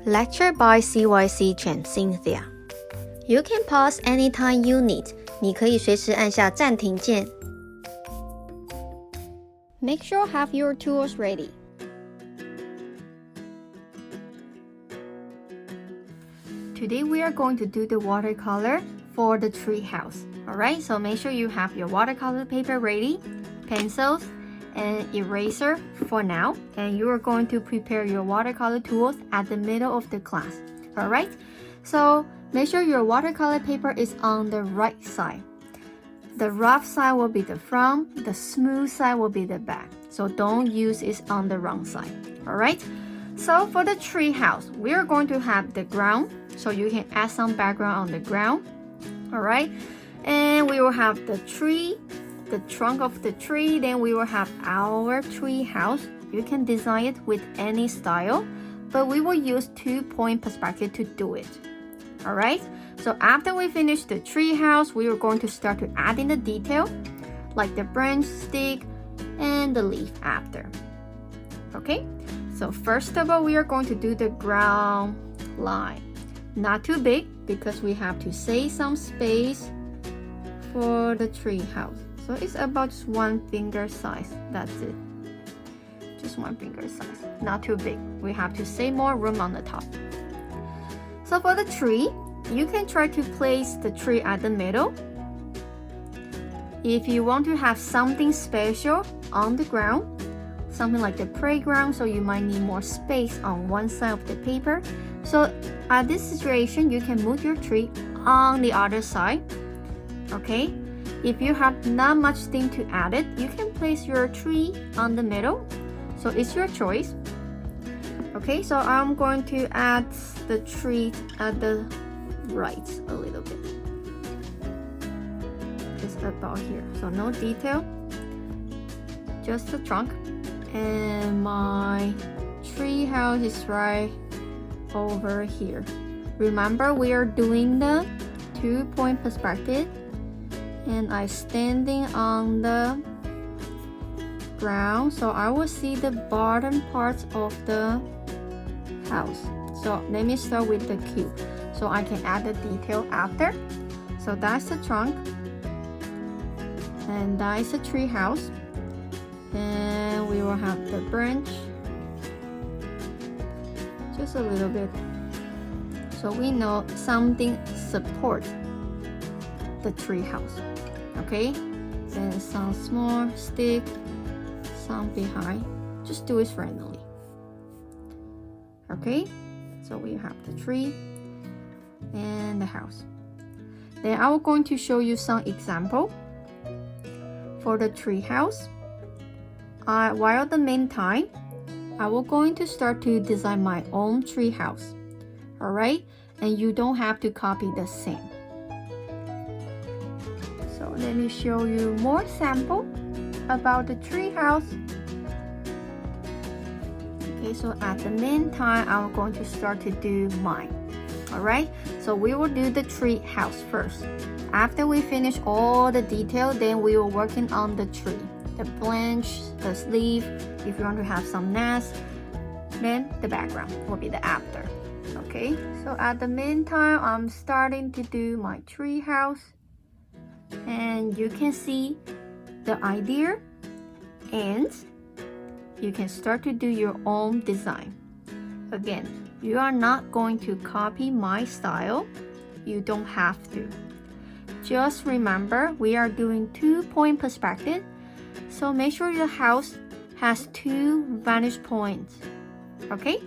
Lecture by CYC Chen Cynthia. You can pause anytime you need. 你可以随时按下暂停键。Make sure have your tools ready. Today we are going to do the watercolor for the treehouse. Alright, so make sure you have your watercolor paper ready, pencils, and eraser for now. And you are going to prepare your watercolor tools at the middle of the class. Alright, so make sure your watercolor paper is on the right side. The rough side will be the front, the smooth side will be the back. So don't use it on the wrong side. Alright, so for the tree house, we are going to have the ground. So you can add some background on the ground. Alright, and we will have the tree, the trunk of the tree. Then we will have our tree house. You can design it with any style, but we will use 2-point perspective to do it. Alright, so after we finish the tree house, we are going to start to add in the detail, like the branch, stick, and the leaf after. Okay, so first of all, we are going to do the ground line. Not too big, because we have to save some space for the tree house. So it's about just 1 finger size. That's it. Just 1 finger size. Not too big. We have to save more room on the top. So for the tree, you can try to place the tree at the middle. If you want to have something special on the ground, something like the playground, so you might need more space on one side of the paper. So at this situation, you can move your tree on the other side. Okay, if you have not much thing to add it, you can place your tree on the middle. So it's your choice. Okay, so I'm going to add the tree at the right a little bit. Just about here. So no detail, just the trunk. And my tree house is right over here. Remember, we are doing the 2-point perspective, and I'm standing on the ground, so I will see the bottom parts of the house. So let me start with the cube, so I can add the detail after. So that's the trunk, and that's the tree house. And we will have the branch, just a little bit, so we know something supports the tree house. Okay, then some small stick, some behind. Just do it randomly. Okay, so we have the tree and the house. Then I'm going to show you some example for the tree house. While the meantime, I will going to start to design my own tree house. Alright, and you don't have to copy the same. So let me show you more sample about the tree house. Okay, so at the meantime, I'm going to start to do mine. Alright, so we will do the tree house first. After we finish all the detail, then we will working on the tree. The branch, the leaf, if you want to have some nest, then the background will be the after. Okay, so at the meantime, I'm starting to do my tree house, and you can see the idea, and you can start to do your own design. Again, you are not going to copy my style. You don't have to. Just remember, we are doing 2-point perspective. So make sure your house has 2 vantage points. Okay?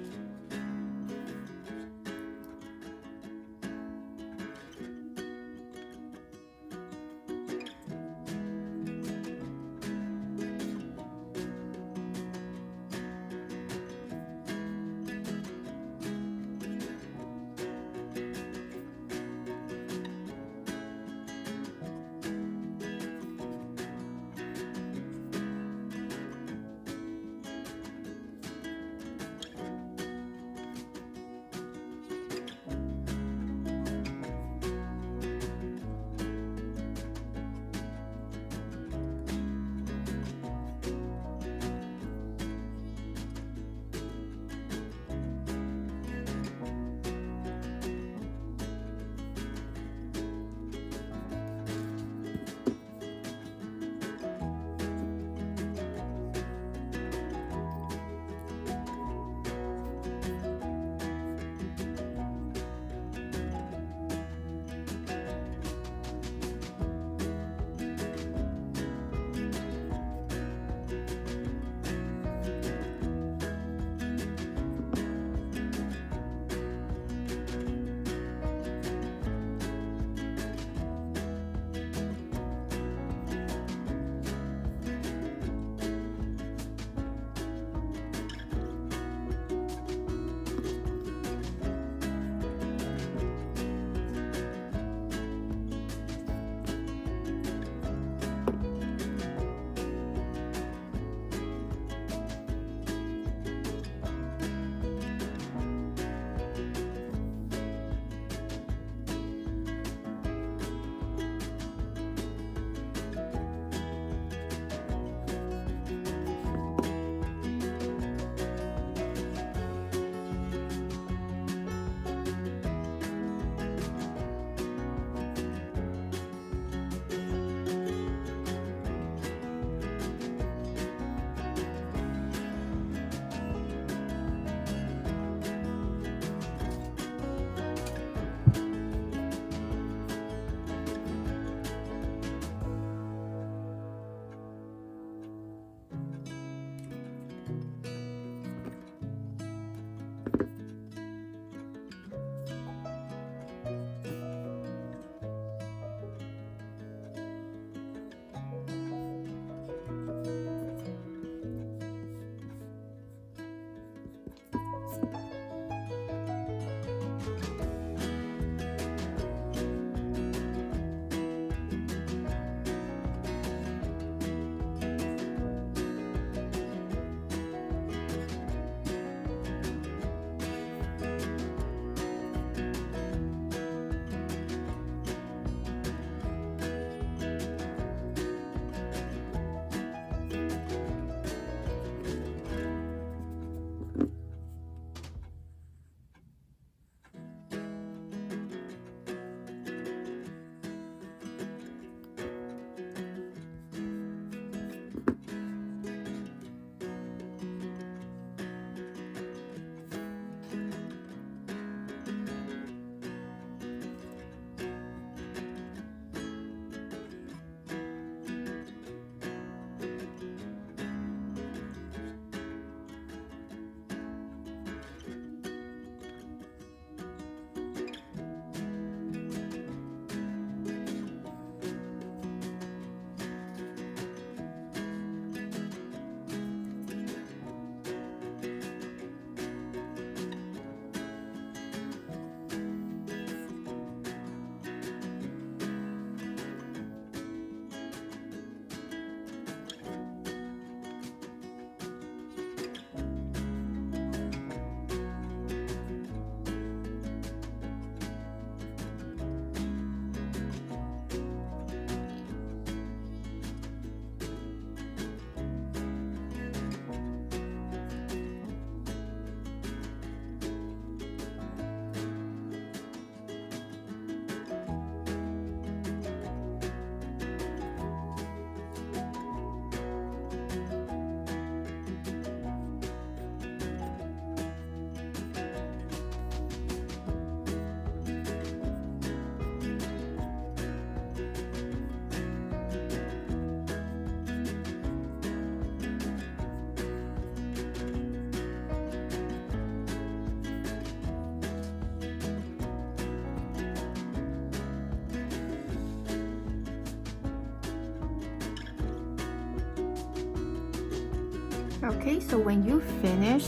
Okay, so when you finish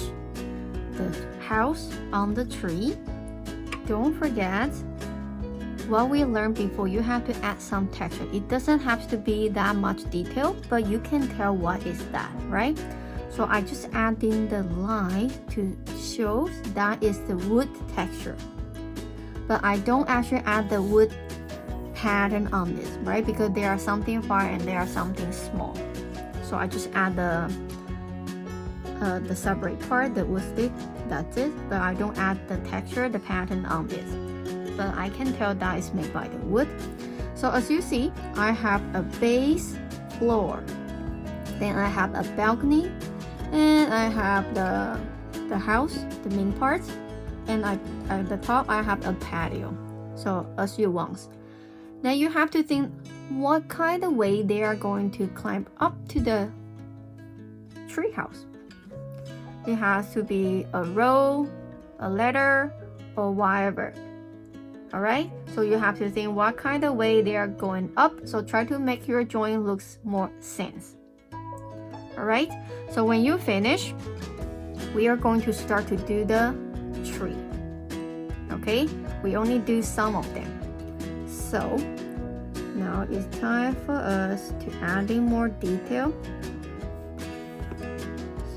the house on the tree, don't forget what we learned before. You have to add some texture. It doesn't have to be that much detail, but you can tell what is that, right? So I just add in the line to show that is the wood texture. But I don't actually add the wood pattern on this, right? Because there are something far and there are something small. So I just add the separate part, the wood stick, that's it. But I don't add the texture, the pattern on this. But I can tell that is made by the wood. So as you see, I have a base floor. Then I have a balcony, and I have the house, the main part, and at the top I have a patio. So as you want. Now you have to think what kind of way they are going to climb up to the treehouse. It has to be a row, a ladder, or whatever. Alright, so you have to think what kind of way they are going up. So try to make your drawing looks more sense. Alright, so when you finish, we are going to start to do the tree. Okay, we only do some of them. So now it's time for us to add in more detail.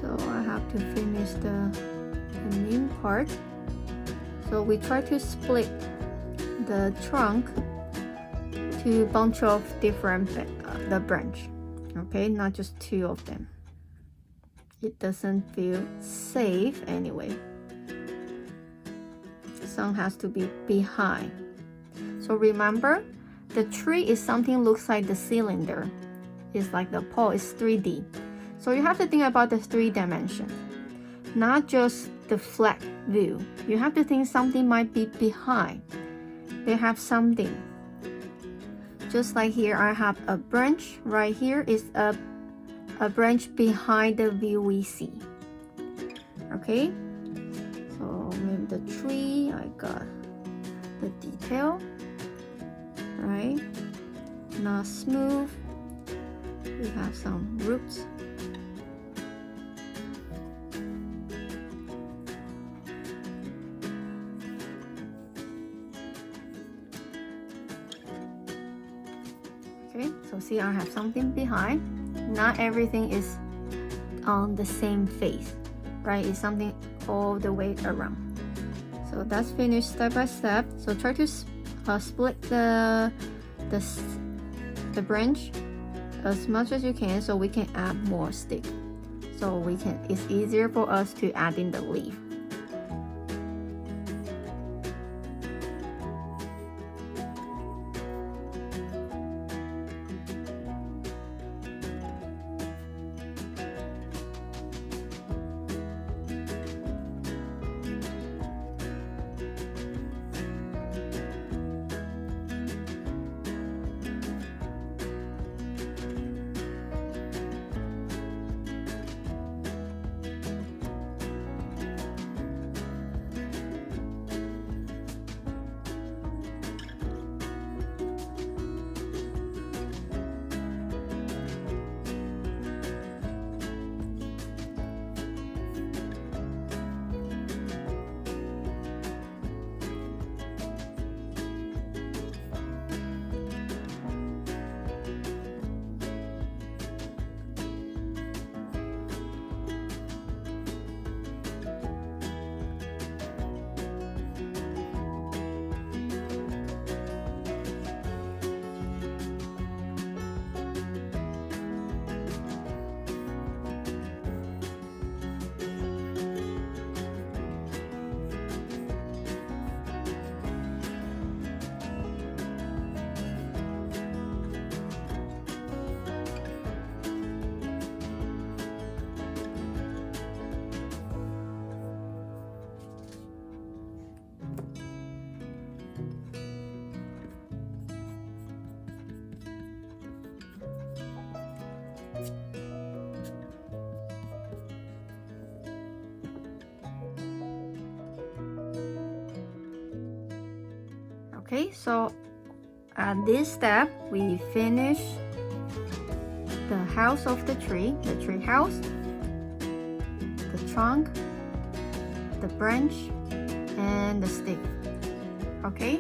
So I have to finish the main part. So we try to split the trunk to a bunch of different the branch. Okay, not just two of them. It doesn't feel safe anyway. Some has to be behind. So remember, the tree is something looks like the cylinder. It's like the pole is 3D. So you have to think about the 3 dimensions, not just the flat view. You have to think something might be behind. They have something. Just like here, I have a branch. Right here is a branch behind the view we see. Okay, so maybe the tree, I got the detail, right? Not smooth. We have some roots. Okay, so see, I have something behind. Not everything is on the same face, right? It's something all the way around. So that's finished step by step. So try to split the branch as much as you can, so we can add more stick. So it's easier for us to add in the leaf. Okay, so at this step, we finish the house of the tree house, the trunk, the branch, and the stick. Okay,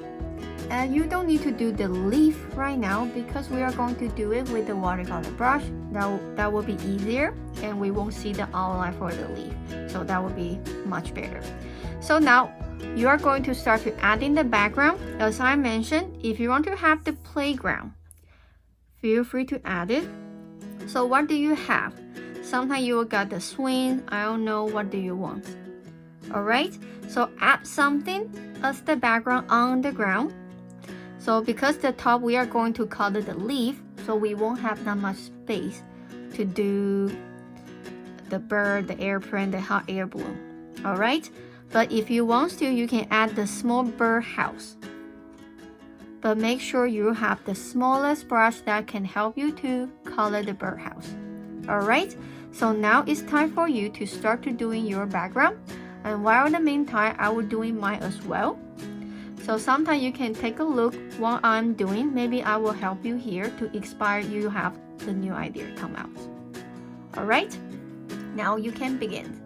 and you don't need to do the leaf right now because we are going to do it with the watercolor brush. That will be easier, and we won't see the outline for the leaf, so that will be much better. So now you are going to start to add in the background. As I mentioned, if you want to have the playground, feel free to add it. So what do you have? Sometimes you will got the swing. I don't know, what do you want? Alright, so add something as the background on the ground. So because the top we are going to color the leaf, so we won't have that much space to do the bird, the airplane, the hot air balloon. Alright, but if you want to, you can add the small bird house. But make sure you have the smallest brush that can help you to color the birdhouse. Alright, so now it's time for you to start to doing your background. And while in the meantime, I will doing mine as well. So sometimes you can take a look what I'm doing. Maybe I will help you here to inspire you have the new idea come out. Alright, now you can begin.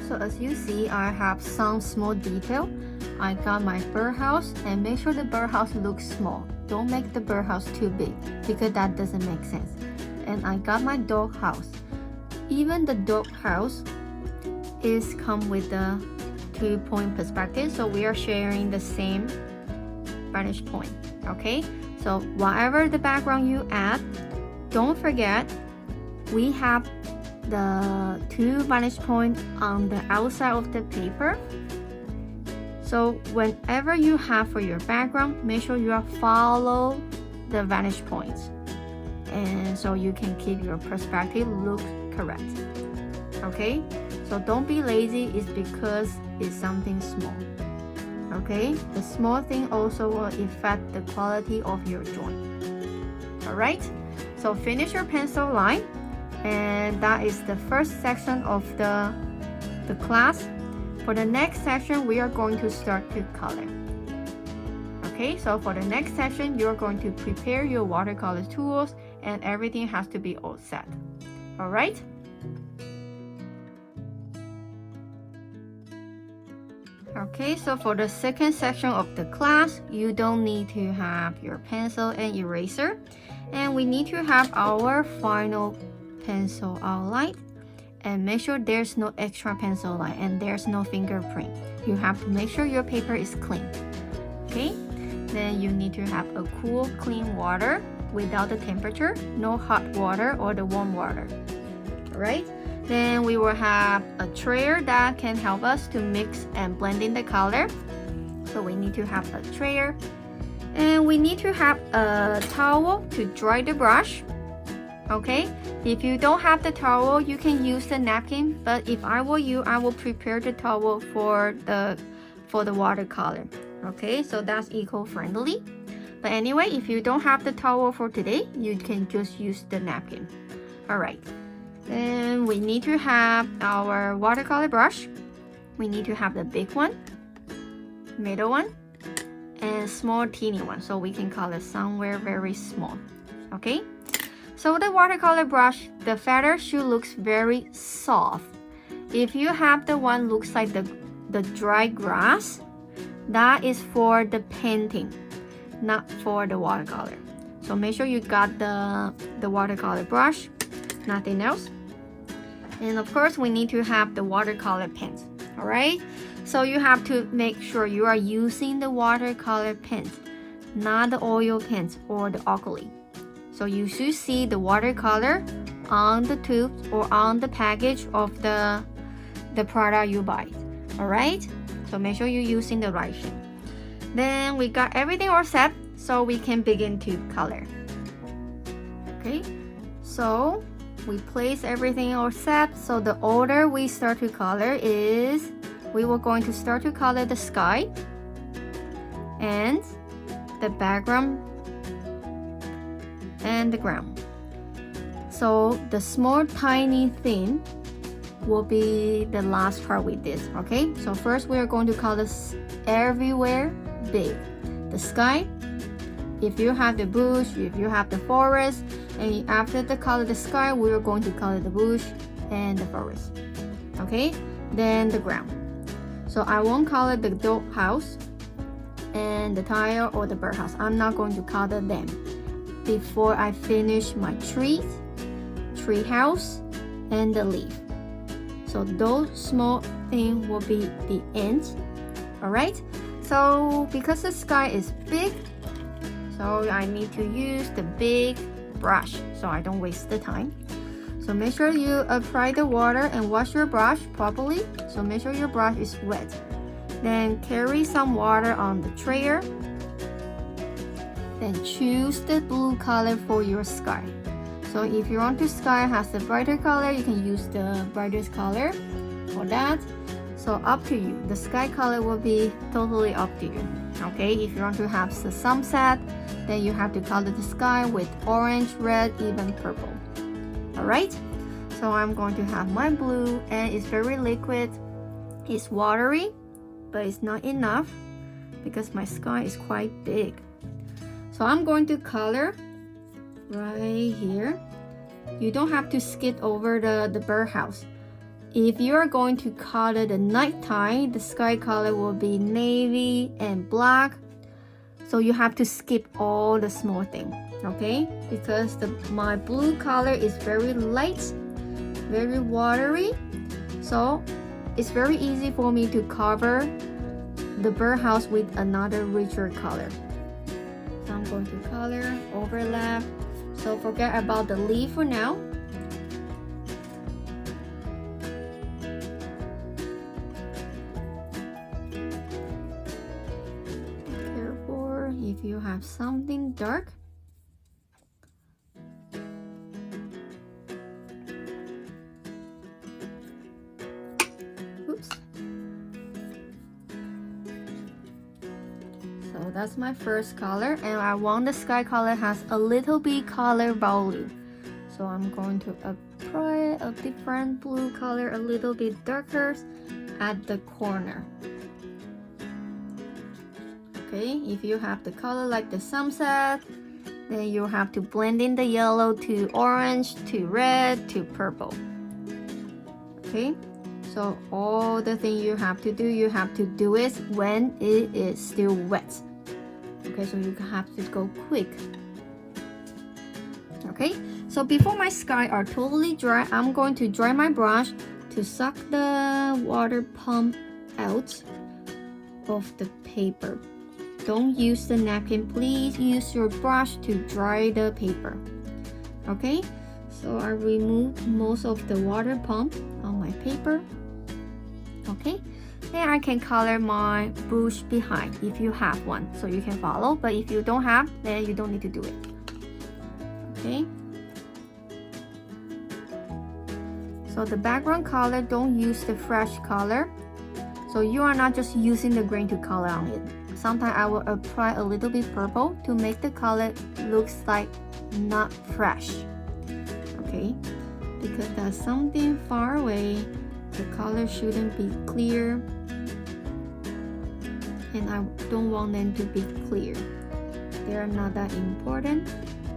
so as you see, I have some small detail. I got my birdhouse, and make sure the birdhouse looks small. Don't make the birdhouse too big because that doesn't make sense. And I got my dog house. Even the dog house is come with the 2-point perspective, so we are sharing the same vantage point. Okay, so whatever the background you add, don't forget we have the 2 vantage point on the outside of the paper. So whenever you have for your background, make sure you follow the vantage points, and so you can keep your perspective look correct. Okay, so don't be lazy. It's because it's something small. Okay, the small thing also will affect the quality of your drawing. Alright, so finish your pencil line, and that is the first section of the class. For the next section, we are going to start to color. Okay, so for the next section, you're going to prepare your watercolor tools, and everything has to be all set. Alright? Okay, so for the second section of the class, you don't need to have your pencil and eraser, and we need to have our final pencil outline, and make sure there's no extra pencil line and there's no fingerprint. You have to make sure your paper is clean. Okay, then you need to have a cool, clean water without the temperature, no hot water or the warm water. Alright, then we will have a trayer that can help us to mix and blend in the color. So we need to have a trayer, and we need to have a towel to dry the brush. Okay, if you don't have the towel, you can use the napkin, but if I were you, I will prepare the towel for the watercolor. Okay, so that's eco-friendly. But anyway, if you don't have the towel for today, you can just use the napkin. Alright, then we need to have our watercolor brush. We need to have the big one, middle one, and small teeny one, so we can color somewhere very small. Okay, so the watercolor brush, the feather should look very soft. If you have the one looks like the dry grass, that is for the painting, not for the watercolor. So make sure you got the watercolor brush, nothing else. And of course, we need to have the watercolor pens. Alright, so you have to make sure you are using the watercolor pens, not the oil pens or the acrylic. So you should see the watercolor on the tube or on the package of the product you buy. Alright, so make sure you're using the right shape. Then we got everything all set, so we can begin to color. Okay, so we place everything all set. So the order we start to color is, we were going to start to color the sky and the background and the ground. So the small tiny thing will be the last part we did. Okay, so first we are going to color everywhere big. The sky, if you have the bush, if you have the forest, and after the color the sky, we are going to color the bush and the forest. Okay, then the ground. So I won't color the dog house and the tile or the birdhouse. I'm not going to color them before I finish my tree house, and the leaf. So those small things will be the end. Alright, so because the sky is big, so I need to use the big brush so I don't waste the time. So make sure you apply the water and wash your brush properly. So make sure your brush is wet. Then carry some water on the trayer. Then choose the blue color for your sky. So if you want the sky has a brighter color, you can use the brightest color for that. So up to you. The sky color will be totally up to you. Okay, if you want to have the sunset, then you have to color the sky with orange, red, even purple. Alright, so I'm going to have my blue, and it's very liquid. It's watery, but it's not enough because my sky is quite big. So I'm going to color right here. You don't have to skip over the birdhouse. if you are going to color the nighttime, the sky color will be navy and black. So you have to skip all the small thing, okay? Because my blue color is very light, very watery. So it's very easy for me to cover the birdhouse with another richer color. So I'm going to color, overlap. So forget about the leaf for now. If you have something dark, oops. So that's my first color, and I want the sky color has a little bit color value. So I'm going to apply a different blue color, a little bit darker at the corner. Okay, if you have the color like the sunset, then you have to blend in the yellow to orange to red to purple. Okay, so all the thing you have to do it when it is still wet. Okay, so you have to go quick. Okay, so before my sky are totally dry, I'm going to dry my brush to suck the water pump out of the paper. Don't use the napkin, please use your brush to dry the paper. Okay, so I removed most of the water pump on my paper. Okay, then I can color my bush behind if you have one, so you can follow, but if you don't have, then you don't need to do it. Okay, so the background color, don't use the fresh color, so you are not just using the grain to color on it. Sometimes I will apply a little bit purple to make the color looks like not fresh. Okay, because that's something far away, the color shouldn't be clear, and I don't want them to be clear. They are not that important.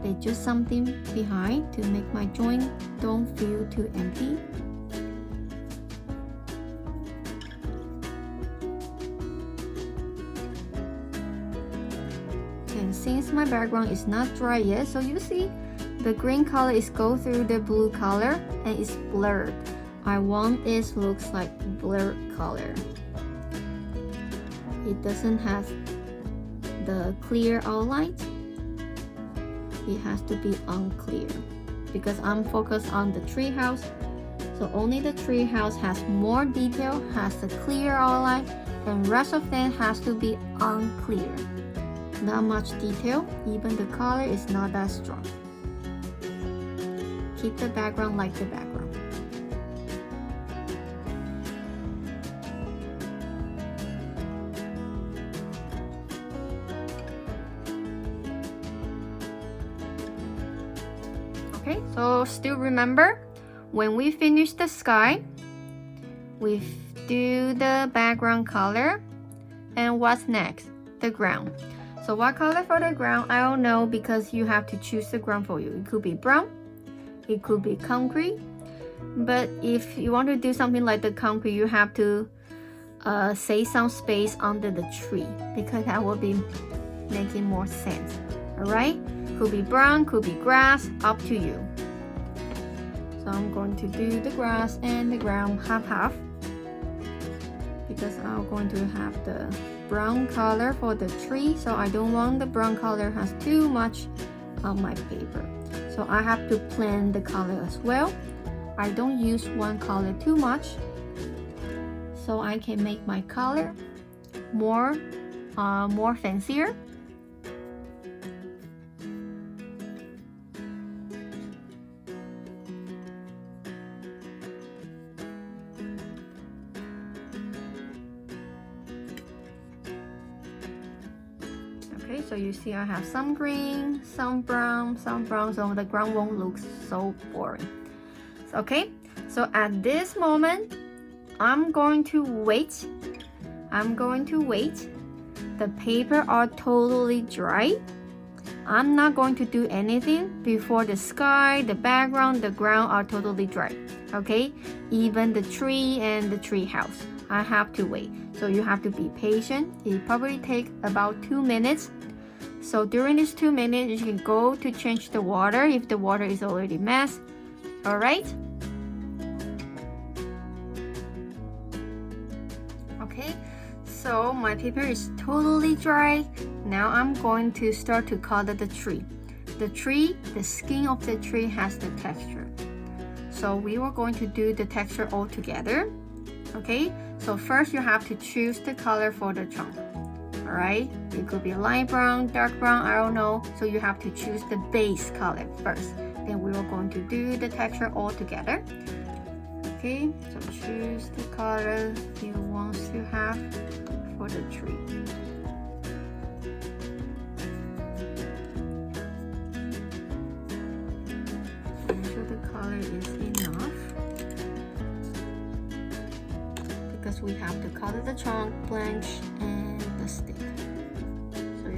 They just something behind to make my joint don't feel too empty. And since my background is not dry yet, so you see the green color is go through the blue color and it's blurred. I want it looks like blurred color. It doesn't have the clear outline. It has to be unclear because I'm focused on the treehouse. So only the treehouse has more detail, has the clear outline, and rest of them has to be unclear. Not much detail, even the color is not that strong. Keep the background like the background. Okay, so still remember, when we finish the sky, we do the background color, and what's next? The ground. So what color for the ground? I don't know because you have to choose the ground for you. It could be brown, it could be concrete, but if you want to do something like the concrete, you have to save some space under the tree because that will be making more sense. Alright? Could be brown, could be grass, up to you. So I'm going to do the grass and the ground half because I'm going to have the brown color for the tree, so I don't want the brown color has too much on my paper. So I have to blend the color as well. I don't use one color too much, so I can make my color more fancier. Okay, so you see I have some green, some brown, so the ground won't look so boring. Okay, so at this moment, I'm going to wait. The paper are totally dry. I'm not going to do anything before the sky, the background, the ground are totally dry. Okay, even the tree and the tree house, I have to wait. So you have to be patient. It probably take about 2 minutes. So during these 2 minutes, you can go to change the water if the water is already messed. All right. Okay, so my paper is totally dry. Now I'm going to start to color the tree. The skin of the tree has the texture. So we were going to do the texture all together. Okay, so first you have to choose the color for the trunk. All right, it could be light brown, dark brown, I don't know. So you have to choose the base color first. Then we are going to do the texture all together. Okay, so choose the color you want to have for the tree. Make sure the color is enough, because we have to color the trunk, branch, and the stick. So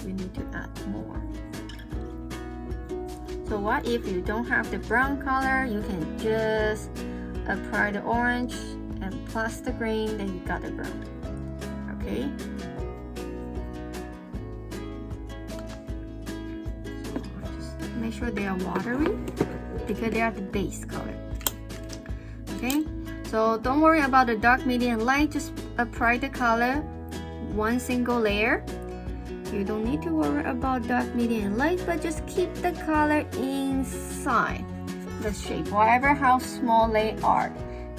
we need to add more. So what if you don't have the brown color? You can just apply the orange and plus the green, then you got the brown. Okay. So just make sure they are watery because they are the base color. Okay. So don't worry about the dark, medium, light. Just apply the color one single layer. You don't need to worry about dark, medium, and light, but just keep the color inside the shape, whatever how small they are.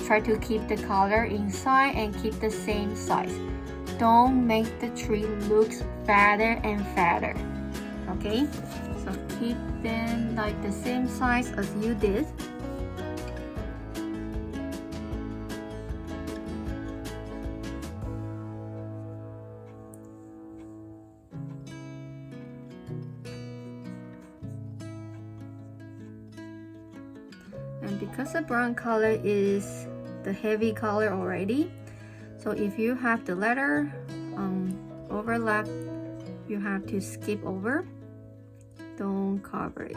Try to keep the color inside and keep the same size. Don't make the tree look fatter and fatter. Okay, so keep them like the same size as you did. And because the brown color is the heavy color already, so if you have the letter overlap, you have to skip over. Don't cover it.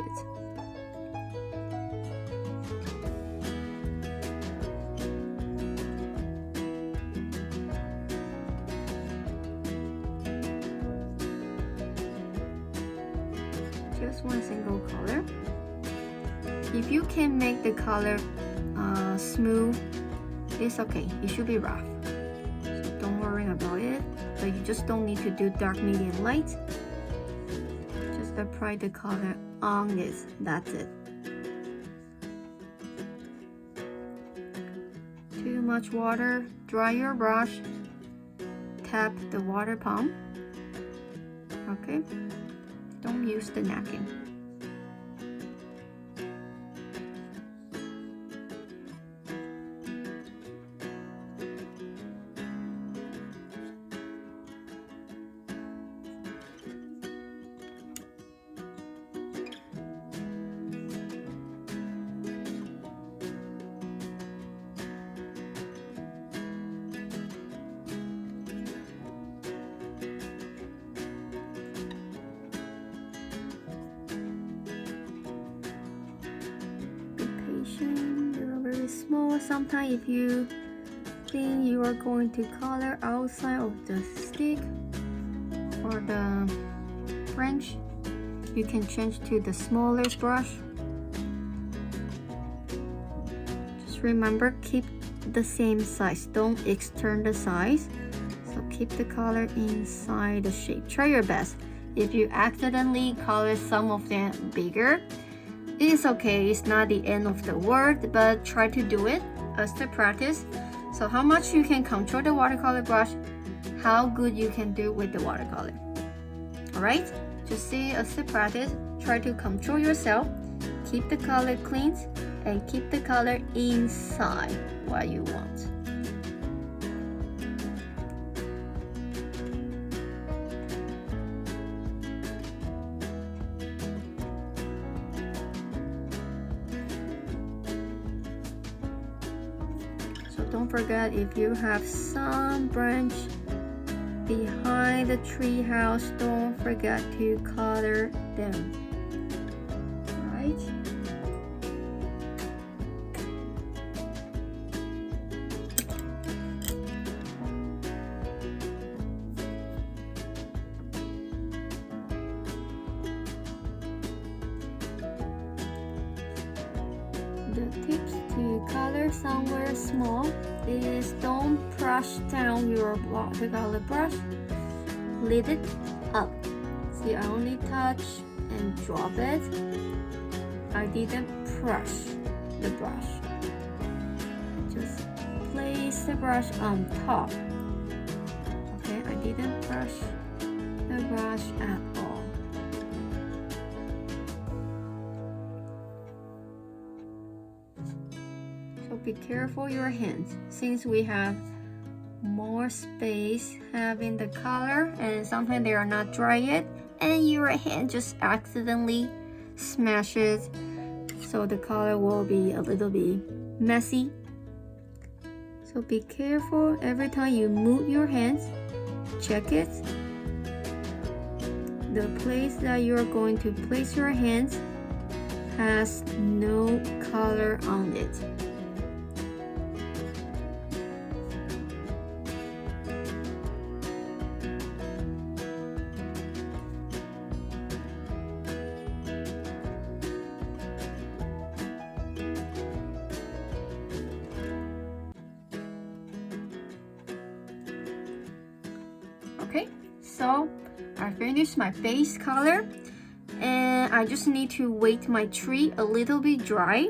Just one single color. If you can make the color smooth, it's okay. It should be rough. So don't worry about it. But you just don't need to do dark, medium, light. Just apply the color on this. That's it. Too much water. Dry your brush. Tap the water pump. Okay. Don't use the napkin. They are very small. Sometimes if you think you are going to color outside of the stick or the branch, you can change to the smallest brush. Just remember, keep the same size. Don't extend the size. So keep the color inside the shape. Try your best. If you accidentally color some of them bigger, it's okay, it's not the end of the world, but try to do it as the practice. So how much you can control the watercolor brush, how good you can do with the watercolor. Alright, just see as the practice, try to control yourself, keep the color clean, and keep the color inside what you want. Don't forget, if you have some branch behind the tree house, don't forget to color them. Right? The tips to color somewhere small is don't brush down your watercolor brush. Lift it up. See, I only touch and drop it. I didn't brush the brush. Just place the brush on top. Okay, I didn't brush the brush at all. So be careful your hands, since we have more space having the color and sometimes they are not dry yet and your hand just accidentally smashes, so the color will be a little bit messy. So be careful every time you move your hands. Check it. The place that you're going to place your hands has no color on it. Okay, so I finished my base color and I just need to wait my tree a little bit dry.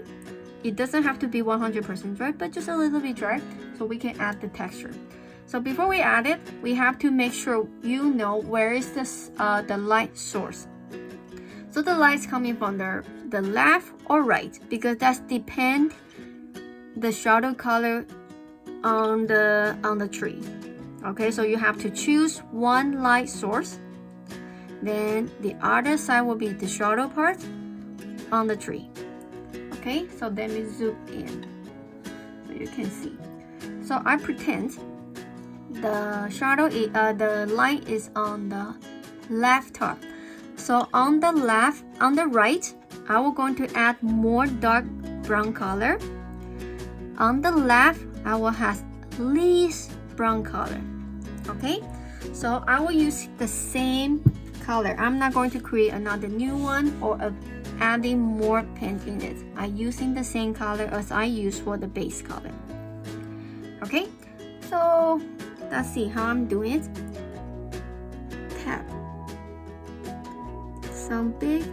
It doesn't have to be 100% dry, but just a little bit dry so we can add the texture. So before we add it, we have to make sure you know where is this, the light source. So the light's coming from the left or right, because that's depend the shadow color on the tree. Okay, so you have to choose one light source. Then the other side will be the shadow part on the tree. Okay, so let me zoom in so you can see. So I pretend the the light is on the left top. So on the left, on the right, I will going to add more dark brown color. On the left, I will have least brown color. Okay, so I will use the same color. I'm not going to create another new one or adding more paint in it. I'm using the same color as I use for the base color. Okay, so let's see how I'm doing it. Tap. Some big,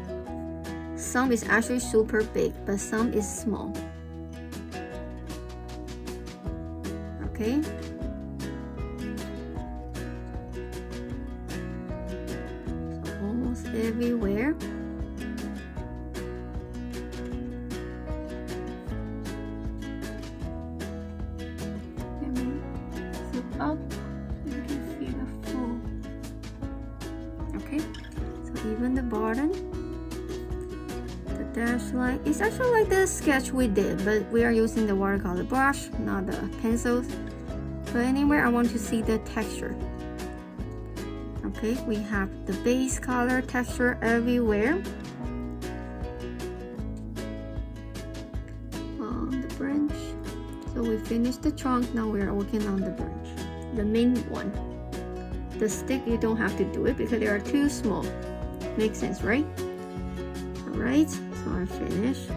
some is actually super big, but some is small. Okay. Everywhere. Let me zip up so you can see the full. Okay, so even the bottom, the dash line is actually like the sketch we did, but we are using the watercolor brush, not the pencils. So anyway, I want to see the texture. Okay, we have the base color texture everywhere. On the branch. So we finished the trunk, now we are working on the branch. The main one. The stick, you don't have to do it because they are too small. Makes sense, right? Alright, so I finished.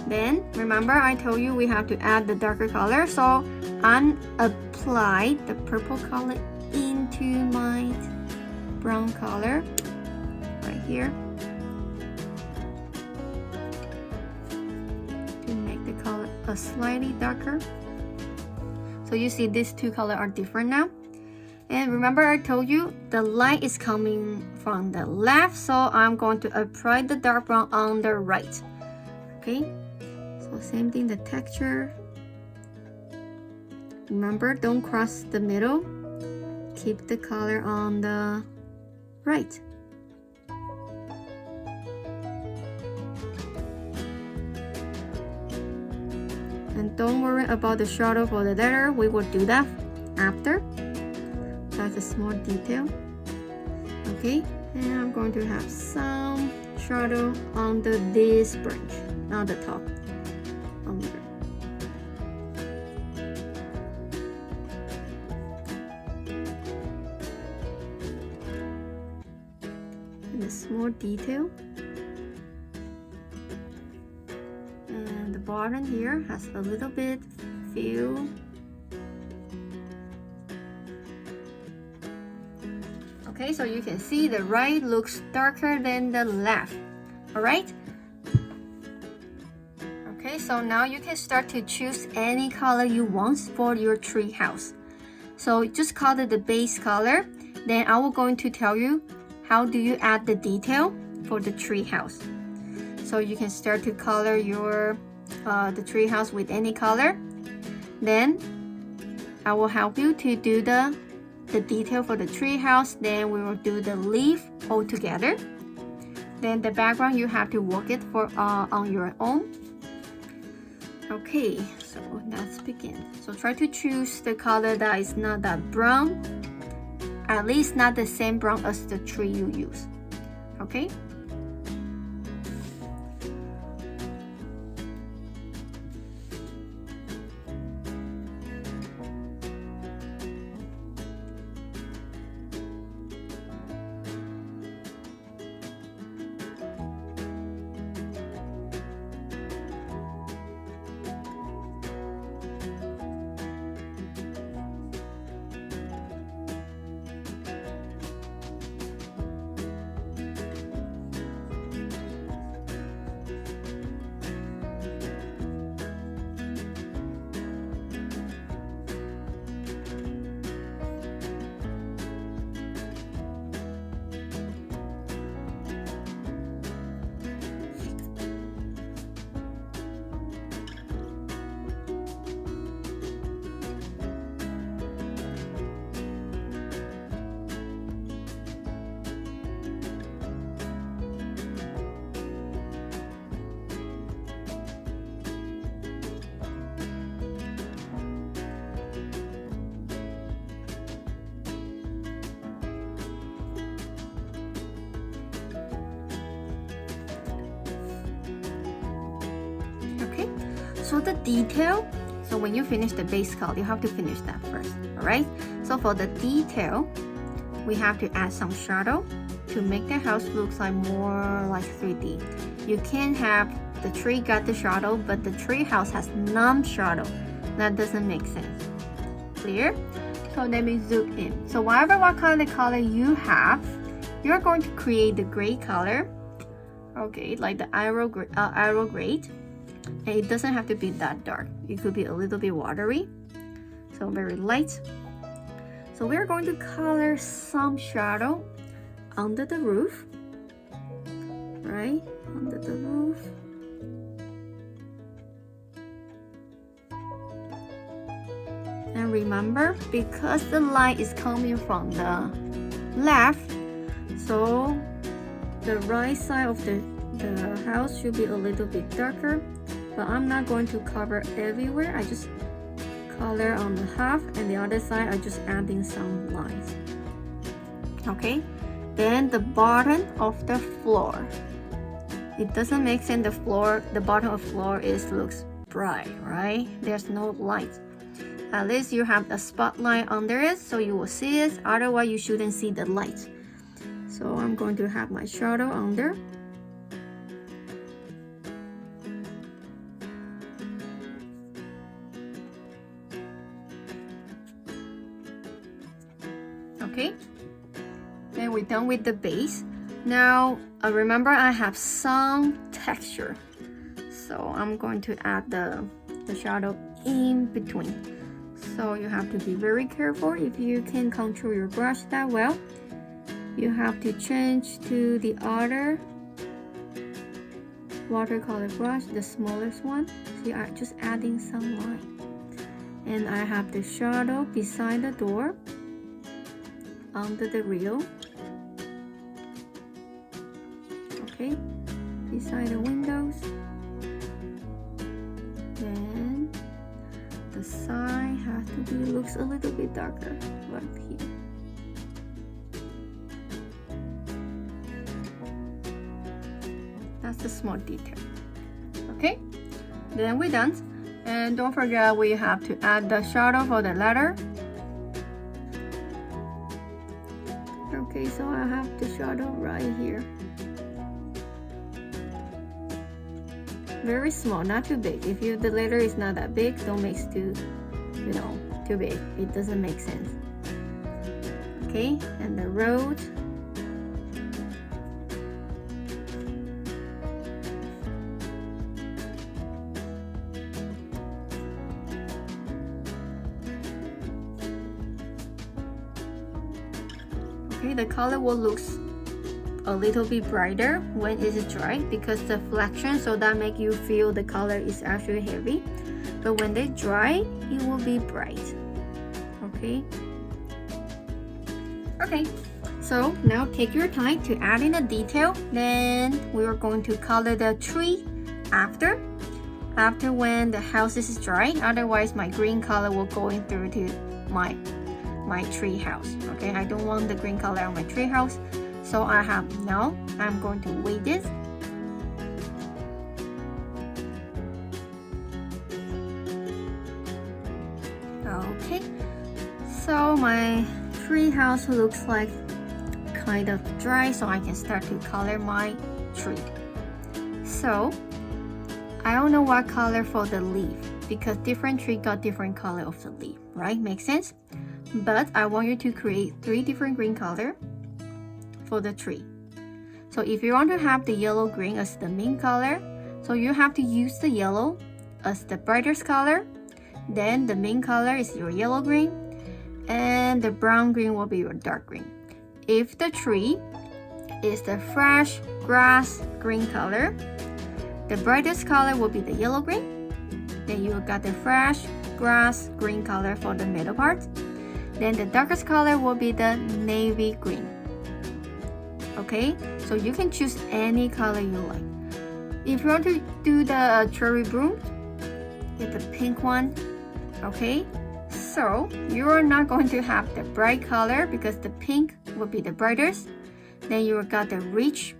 Then, remember I told you we have to add the darker color, so I'm apply the purple color into my brown color right here to make the color a slightly darker. So you see these two colors are different now. And remember I told you the light is coming from the left, so I'm going to apply the dark brown on the right. Okay, so same thing, the texture. Remember, don't cross the middle. Keep the color on the right. And don't worry about the shadow for the letter. We will do that after. That's a small detail. Okay, and I'm going to have some shadow on this branch, not the top. On the and a small detail. And bottom here has a little bit few. Okay, so you can see the right looks darker than the left. All right. Okay, so now you can start to choose any color you want for your tree house. So just color the base color. Then I will going to tell you how do you add the detail for the tree house. So you can start to color your the tree house with any color. Then I will help you to do the detail for the tree house. Then we will do the leaf all together. Then the background you have to work it for on your own. Okay, so let's begin. So try to choose the color that is not that brown, at least not the same brown as the tree you use. Okay. So the detail, so when you finish the base color, you have to finish that first, all right? So for the detail, we have to add some shadow to make the house look like more like 3D. You can't have the tree got the shadow, but the tree house has none shadow. That doesn't make sense. Clear? So let me zoom in. So what color you have, you're going to create the gray color. Okay, like the arrow gray. And it doesn't have to be that dark. It could be a little bit watery. So very light. So we're going to color some shadow under the roof. Right? Under the roof. And remember, because the light is coming from the left, so the right side of the house should be a little bit darker. But I'm not going to cover everywhere. I just color on the half, and the other side I just adding some lines. Okay, then the bottom of the floor. It doesn't make sense. The bottom of floor looks bright, right? There's no light. At least you have a spotlight under it, so you will see it. Otherwise, you shouldn't see the light. So I'm going to have my shadow under. Okay, then we're done with the base. Now remember, I have some texture, so I'm going to add the shadow in between. So you have to be very careful. If you can control your brush that well, you have to change to the other watercolor brush, the smallest one. See, I'm just adding some line, and I have the shadow beside the door, under the rail. Okay, beside the windows. Then the side has to be looks a little bit darker right here. That's the small detail. Okay, then we're done. And don't forget, we have to add the shadow for the letter. Okay, so I have the shadow right here. very small, not too big. If the letter is not that big, don't make too big. It doesn't make sense. Okay, and the road. Okay, the color will look a little bit brighter when it is dry because the flexion, so that make you feel the color is actually heavy. But when they dry, it will be bright. Okay. Okay, so now take your time to add in the detail. Then we are going to color the tree after when the house is dry. Otherwise, my green color will go in through to my tree house. Okay, I don't want the green color on my tree house. So I'm going to wait this. Okay, so my tree house looks like kind of dry, so I can start to color my tree. So I don't know what color for the leaf because different tree got different color of the leaf, right? Makes sense? But I want you to create 3 different green color for the tree. So if you want to have the yellow green as the main color, so you have to use the yellow as the brightest color. Then the main color is your yellow green, and the brown green will be your dark green. If the tree is the fresh grass green color, the brightest color will be the yellow green. Then you got the fresh grass green color for the middle part. Then the darkest color will be the navy green. Okay, so you can choose any color you like. If you want to do the cherry bloom, get the pink one. Okay, so you are not going to have the bright color because the pink will be the brightest. Then you got the rich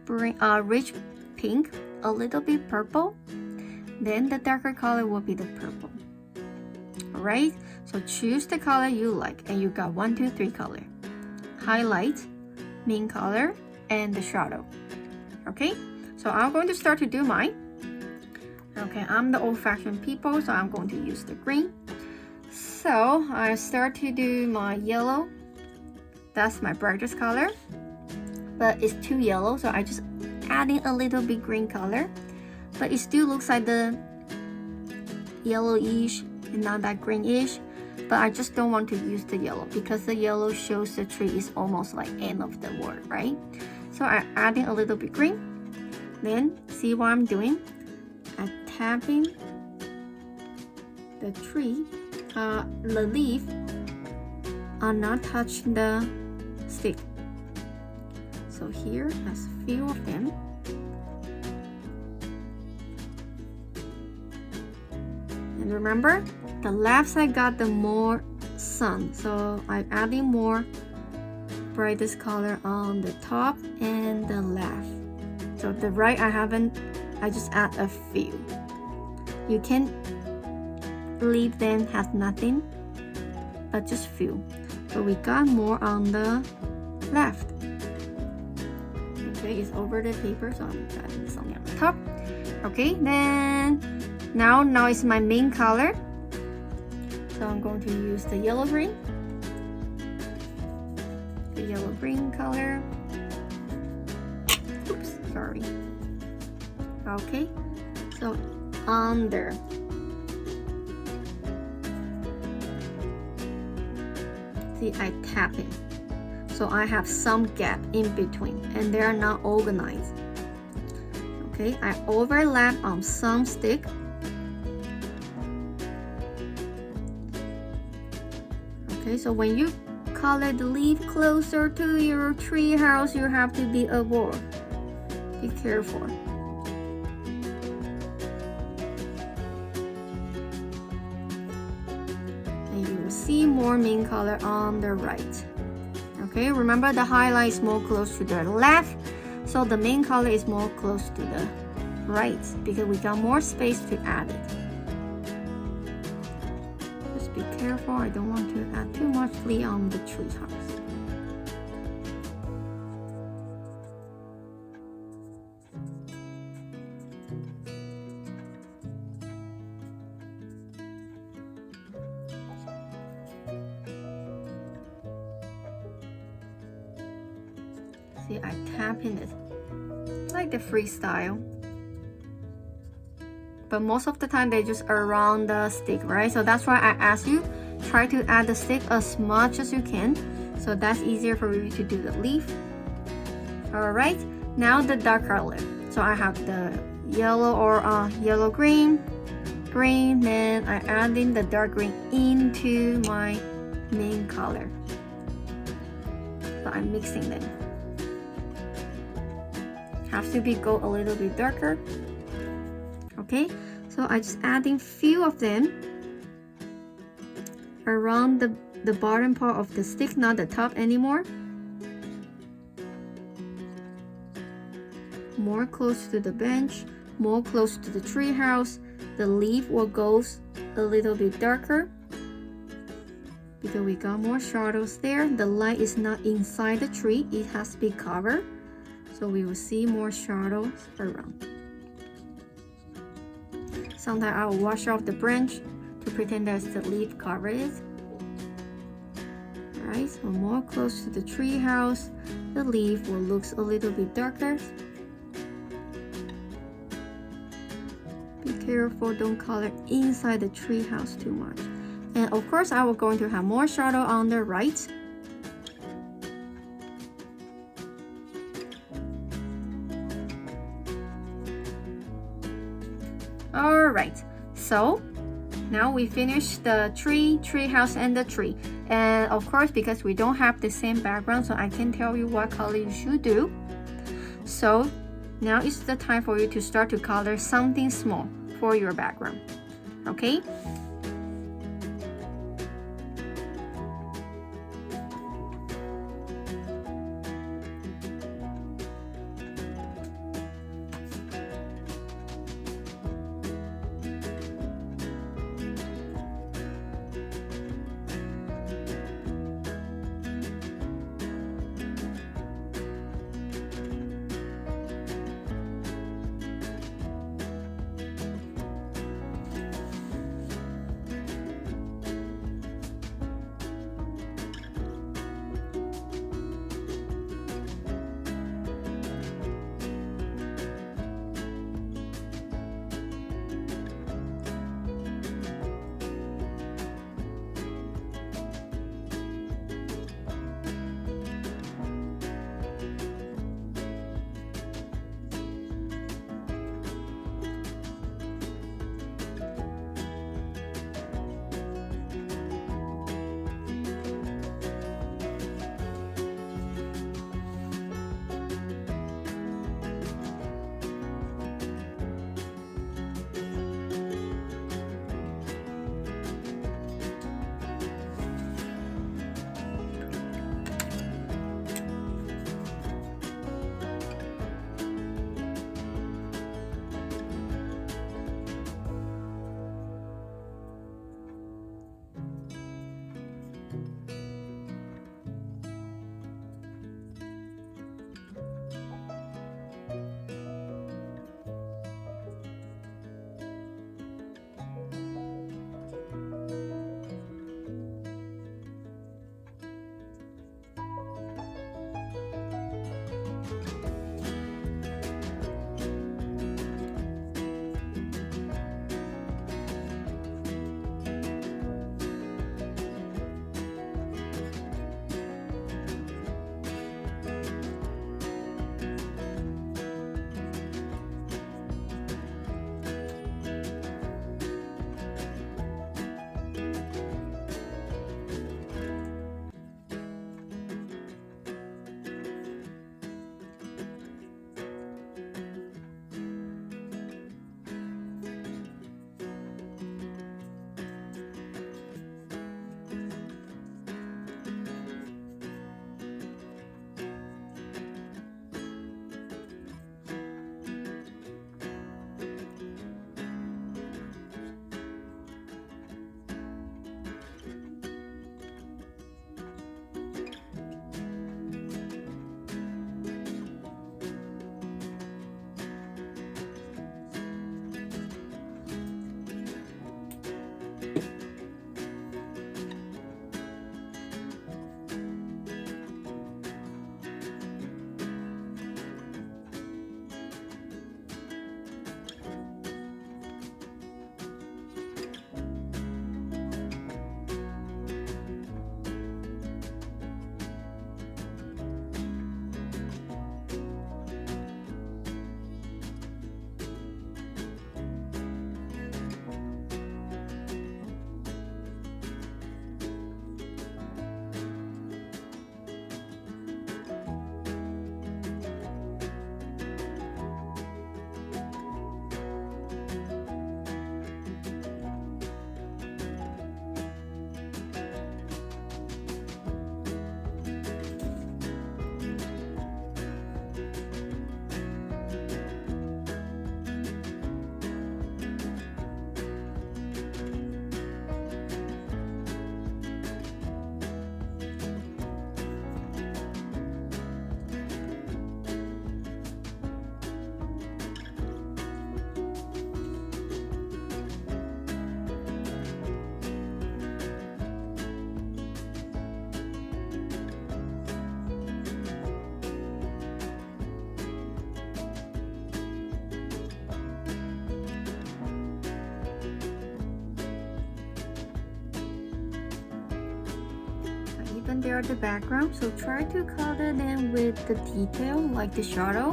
pink, a little bit purple. Then the darker color will be the purple. Alright, so choose the color you like, and you got 1, 2, 3 color. Highlight, main color, and the shadow. Okay, so I'm going to start to do mine. Okay, I'm the old-fashioned people, so I'm going to use the green. So I start to do my yellow. That's my brightest color, but it's too yellow, so I just add in a little bit green color, but it still looks like the yellowish and not that greenish. But I just don't want to use the yellow because the yellow shows the tree is almost like end of the word, right? So I add in a little bit green. Then see what I'm doing? I'm tapping the tree, the leaf are not touching the stick. So here has a few of them. And remember, the left side got the more sun, so I'm adding more brightest color on the top and the left. So the right I just add a few. You can leave them has nothing, but just few. So we got more on the left. Okay, it's over the paper, so I'm adding something on the top. Okay, then now it's my main color. So I'm going to use the yellow green. The yellow green color. Oops, sorry. Okay, so under. See, I tap it. So I have some gap in between and they are not organized. Okay, I overlap on some stick. Okay, so when you color the leaf closer to your tree house, you have to be aware. Be careful. And you will see more main color on the right. Okay, remember the highlight is more close to the left, so the main color is more close to the right because we got more space to add it. Just be careful, I don't want to add too much glue on the tree house. See, I tap in it like the freestyle. But most of the time they just around the stick, right? So that's why I ask you, try to add the stick as much as you can. So that's easier for you to do the leaf. Alright, now the dark color. So I have the yellow or yellow green, then I add in the dark green into my main color. So I'm mixing them. Have to go a little bit darker. Okay, so I just adding few of them around the bottom part of the stick, not the top anymore. More close to the bench, more close to the tree house. The leaf will go a little bit darker because we got more shadows there. The light is not inside the tree, it has to be covered. So we will see more shadows around. Sometimes I will wash off the branch to pretend that the leaf covered it. Alright, so more close to the tree house, the leaf will look a little bit darker. Be careful, don't color inside the tree house too much. And of course, I will going to have more shadow on the right. Alright, so now we finished the tree house, and the tree. And of course, because we don't have the same background, so I can tell you what color you should do. So now is the time for you to start to color something small for your background. Okay? even they are the background, so try to color them with the detail like the shadow.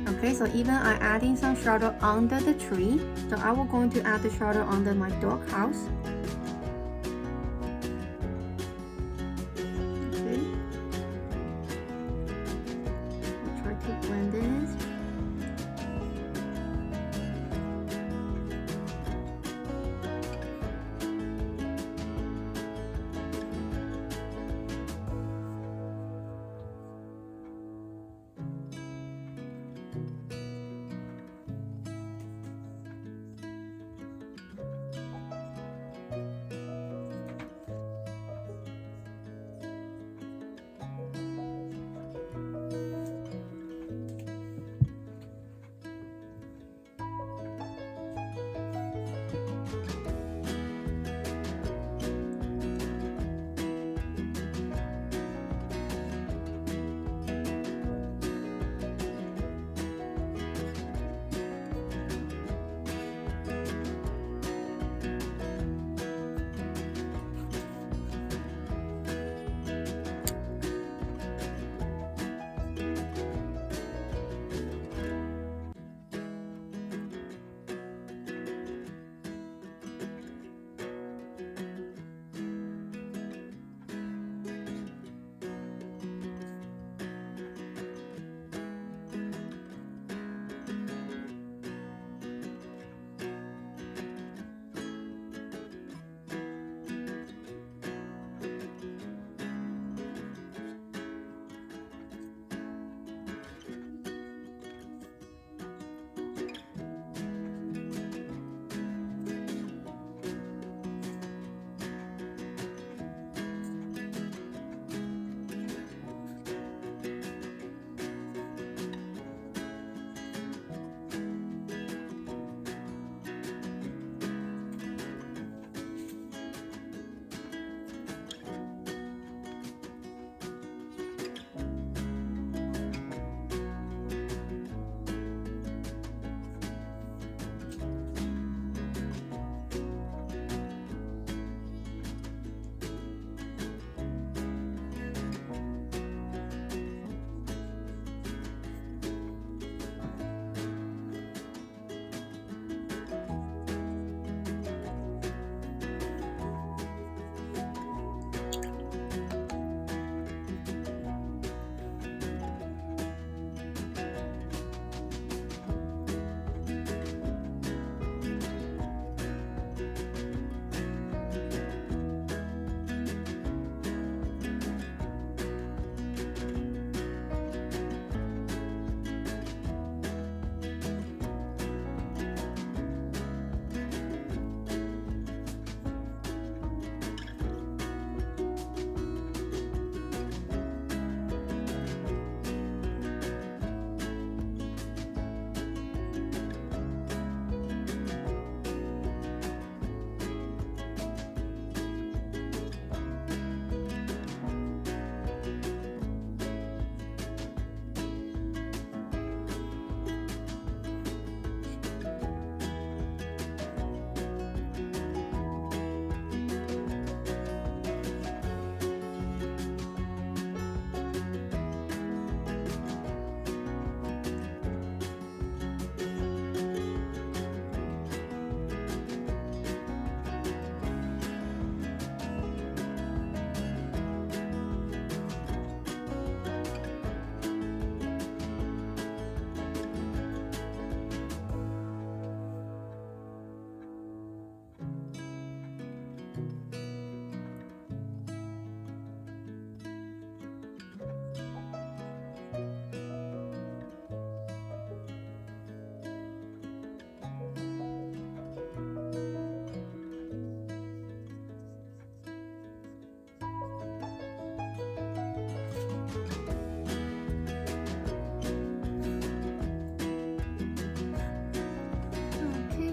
Okay, so even I'm adding some shadow under the tree, so I will going to add the shadow under my dog house. Okay, I'll try to blend this.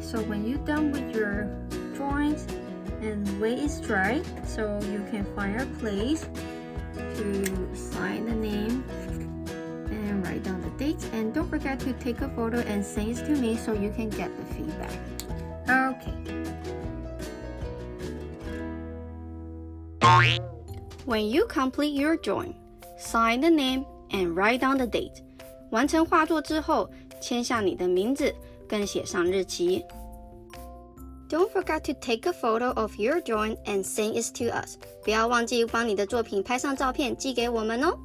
So when you're done with your drawings and wait is dry, so you can find a place to sign the name and write down the dates, and don't forget to take a photo and send it to me so you can get the feedback. Okay. When you complete your drawing, sign the name and write down the date. 完成画作之后，签下你的名字，跟写上日期。Don't forget to take a photo of your drawing and send it to us. 不要忘记帮你的作品拍上照片寄给我们哦。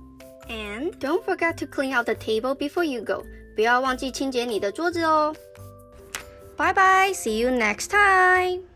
And don't forget to clean out the table before you go. 不要忘记清洁你的桌子哦。Bye bye, see you next time.